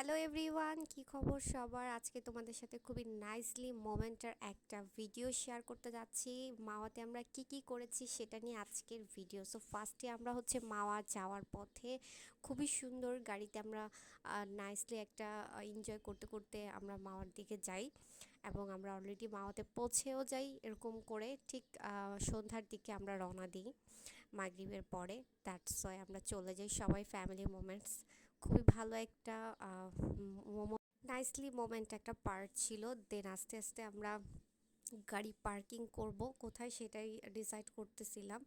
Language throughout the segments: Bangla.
হ্যালো এভরিওয়ান, কি খবর সবার? আজকে তোমাদের সাথে খুবই নাইসলি মোমেন্টের একটা ভিডিও শেয়ার করতে যাচ্ছি। মাওয়াতে আমরা কি কি করেছি সেটা নিয়ে আজকের ভিডিও। সো ফার্স্টে আমরা হচ্ছে মাওয়া যাওয়ার পথে খুবই সুন্দর গাড়িতে আমরা নাইসলি একটা এনজয় করতে করতে আমরা মাওয়ার দিকে যাই এবং আমরা অলরেডি মাওয়াতে পৌঁছেও যাই। এরকম করে ঠিক সন্ধ্যার দিকে আমরা রওনা দিই মাগরিবের পরে। দ্যাটস ওয়াই আমরা চলে যাই সবাই, ফ্যামিলি মোমেন্টস খুবই ভালো একটা নাইসলি মোমেন্ট একটা পার্ট ছিল। দেন আস্তে আস্তে আমরা গাড়ি পার্কিং করব কোথায় সেটাই ডিসাইড করতেছিলাম।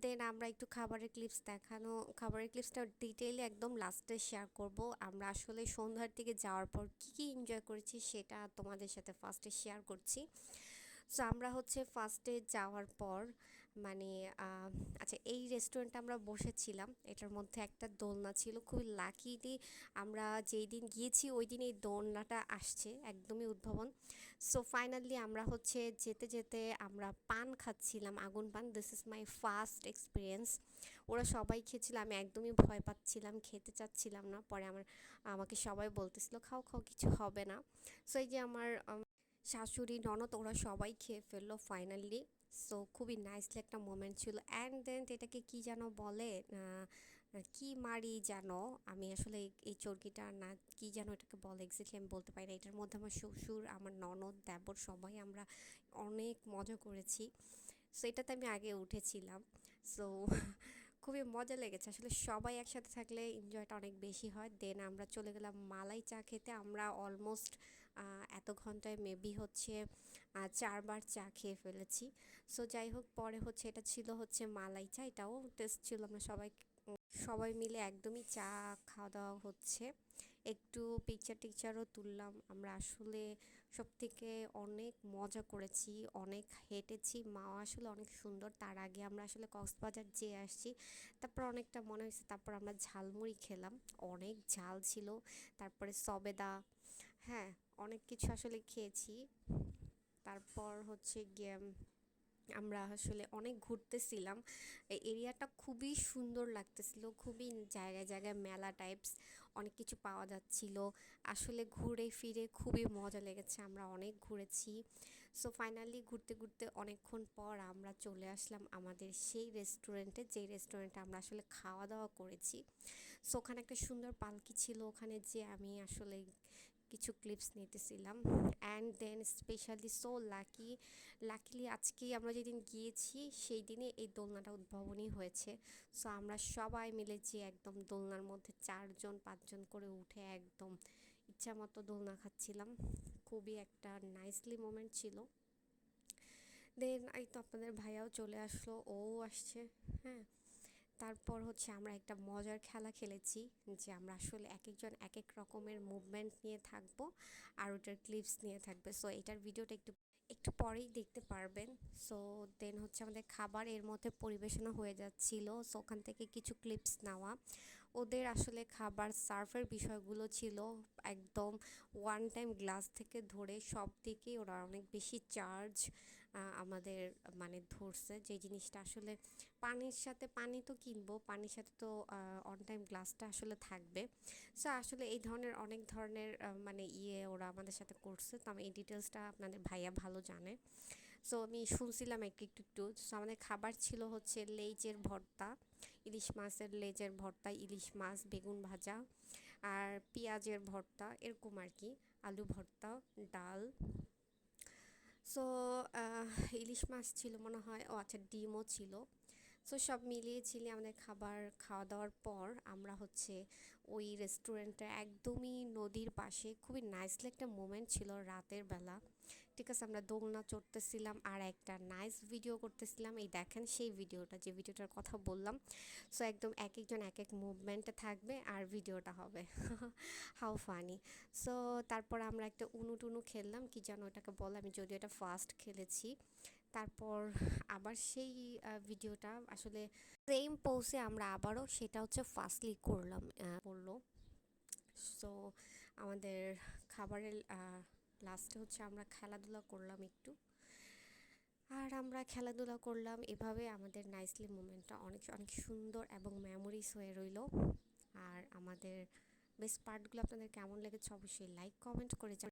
দেন আমরা একটু খাবারের ক্লিপসটা ডিটেইলে একদম লাস্টে শেয়ার করব। আমরা আসলে সন্ধ্যার দিকে যাওয়ার পর কী কী এনজয় করেছি সেটা তোমাদের সাথে ফার্স্টে শেয়ার করছি। সো আমরা হচ্ছে ফার্স্টে যাওয়ার পর মানে আচ্ছা, এই রেস্টুরেন্টে আমরা বসেছিলাম, এটার মধ্যে একটা দোলনা ছিল। খুবই লাকিলি আমরা যেই দিন গিয়েছি ওই দিন এই দোলনাটা আসছে, একদমই উদ্ভাবন। সো ফাইনালি আমরা হচ্ছে যেতে যেতে আমরা পান খাচ্ছিলাম, আগুন পান। This is my first experience. ওরা সবাই খেয়েছিল, আমি একদমই ভয় পাচ্ছিলাম, খেতে চাচ্ছিলাম না। পরে আমাকে সবাই বলতেছিল খাও খাও, কিছু হবে না। সো এই যে আমার শাশুড়ি ননদ ওরা সবাই খেয়ে ফেললো ফাইনালি। সো খুবই নাইসলি একটা মোমেন্ট ছিল। অ্যান্ড দেন এটাকে কি যেন বলে, কি মারি যেন, আমি আসলে এই চর্কিটা না কি যেন এটাকে বলে এক্স্যাক্টলি আমি বলতে পারি না। এটার মধ্যে আমার শ্বশুর, আমার ননদ, দেবর সবাই আমরা অনেক মজা করেছি। সো এটাতে আমি আগে উঠেছিলাম। সো খুবই মজা লেগেছে আসলে, সবাই একসাথে থাকলে এনজয়টা অনেক বেশি হয়। দেন আমরা চলে গেলাম মালাই চা খেতে। আমরা অলমোস্ট এত ঘন্টায় মেবি হচ্ছে 4 বার চা খেয়ে ফেলেছি। সো যাই হোক, পরে হচ্ছে এটা ছিল হচ্ছে মালাই চা, এটাও টেস্ট ছিল। আমরা সবাই মিলে একদমই চা খাওয়া দাওয়া হচ্ছে, একটু পিকচার টিকচারও তুললাম। আমরা আসলে সব থেকে অনেক মজা করেছি, অনেক হেঁটেছি। মাও আসলে অনেক সুন্দর। তার আগে আমরা আসলে কক্সবাজার যেয়ে আসছি, তারপর অনেকটা মনে হয়েছে। তারপর আমরা ঝালমুড়ি খেলাম, অনেক ঝাল ছিল। তারপরে সবেদা, হ্যাঁ, অনেক কিছু আসলে খেয়েছি। তারপর হচ্ছে গিয়ে আমরা আসলে অনেক ঘুরতেছিলাম। এই এরিয়াটা খুবই সুন্দর লাগতেছিল, খুবই জায়গায় জায়গায় মেলা টাইপস অনেক কিছু পাওয়া যাচ্ছিল। আসলে ঘুরে ফিরে খুবই মজা লেগেছে, আমরা অনেক ঘুরেছি। সো ফাইনালি ঘুরতে ঘুরতে অনেকক্ষণ পর আমরা চলে আসলাম আমাদের সেই রেস্টুরেন্টে, যেই রেস্টুরেন্টে আমরা আসলে খাওয়া দাওয়া করেছি। সো ওখানে একটা সুন্দর পালকি ছিল, ওখানে যে আমি আসলে কিছু ক্লিপস নিতেছিলাম। And then specially so luckily আজকে আমরা যেদিন গিয়েছি সেই দিনে এই দোলনাটা উদ্ভাবনী হয়েছে। সো আমরা সবাই মিলে যে একদম দোলনার মধ্যে 4 জন 5 জন করে উঠে একদম ইচ্ছা মতো দোলনা খাচ্ছিলাম। খুবই একটা নাইসলি মোমেন্ট ছিল। দেন এই তো আপনাদের ভাইয়াও চলে আসলো, ও আসছে। হ্যাঁ, তারপর হচ্ছে আমরা একটা মজার খেলা খেলেছি, যে আমরা আসলে এক একজন এক এক রকমের মুভমেন্ট নিয়ে থাকবো আর ওটার ক্লিপস নিয়ে থাকবে। সো এটার ভিডিওটা একটু একটু পরেই দেখতে পারবেন। সো দেন হচ্ছে আমাদের খাবার এর মধ্যে পরিবেশনা হয়ে যাচ্ছিল। সো ওখান থেকে কিছু ক্লিপস নেওয়া। ওদের আসলে খাবার সার্ভের বিষয়গুলো ছিল একদম ওয়ান টাইম গ্লাস থেকে ধরে সব দিকেই ওরা অনেক বেশি চার্জ আমাদের মানে ধরছে, যে জিনিসটা আসলে পানির সাথে, পানি তো কিনবো, পানির সাথে তো অন টাইম গ্লাসটা আসলে থাকবে। সো আসলে এই ধরনের অনেক ধরনের মানে ওরা আমাদের সাথে করছে। তো আমি এই ডিটেলসটা আপনাদের ভাইয়া ভালো জানে। সো আমি শুনছিলাম একটু। সো আমাদের খাবার ছিল হচ্ছে লেজের ভর্তা, ইলিশ মাছের লেজের ভর্তা, ইলিশ মাছ, বেগুন ভাজা আর পেঁয়াজের ভর্তা, এরকম আর কি, আলু ভর্তা, ডাল। সো ইলিশ মাছ ছিল মনে হয়, ও আচ্ছা ডিমও ছিল। সো সব মিলিয়ে আমাদের খাবার খাওয়া দাওয়ার পর আমরা হচ্ছে ওই রেস্টুরেন্টটা একদমই নদীর পাশে, খুবই নাইসলি একটা মোমেন্ট ছিল রাতের বেলা। ঠিক আছে, আমরা দোলনা চড়তেছিলাম আর একটা নাইস ভিডিও করতেছিলাম। এই দেখেন সেই ভিডিওটা, যে ভিডিওটার কথা বললাম। সো একদম এক একজন এক এক মুভমেন্টে থাকবে আর ভিডিওটা হবে। How funny. সো তারপর আমরা একটা উনু টুনু খেললাম, কি যেন ওটাকে বলে, আমি যদিও এটা ফার্স্ট খেলেছি। তারপর আবার সেই ভিডিওটা আসলে সেম পোজে আমরা আবারও সেটা হচ্ছে ফার্স্টলি করলাম বললো। সো আমাদের খাবারের লাস্টে হচ্ছে আমরা খেলাধুলা করলাম একটু, আর আমরা খেলাধুলা করলাম এভাবে। আমাদের নাইসলি মোমেন্টটা অনেক অনেক সুন্দর এবং মেমোরিজ হয়ে রইল। আর আমাদের বেস্ট পার্টগুলো আপনাদের কেমন লেগেছে অবশ্যই লাইক কমেন্ট করে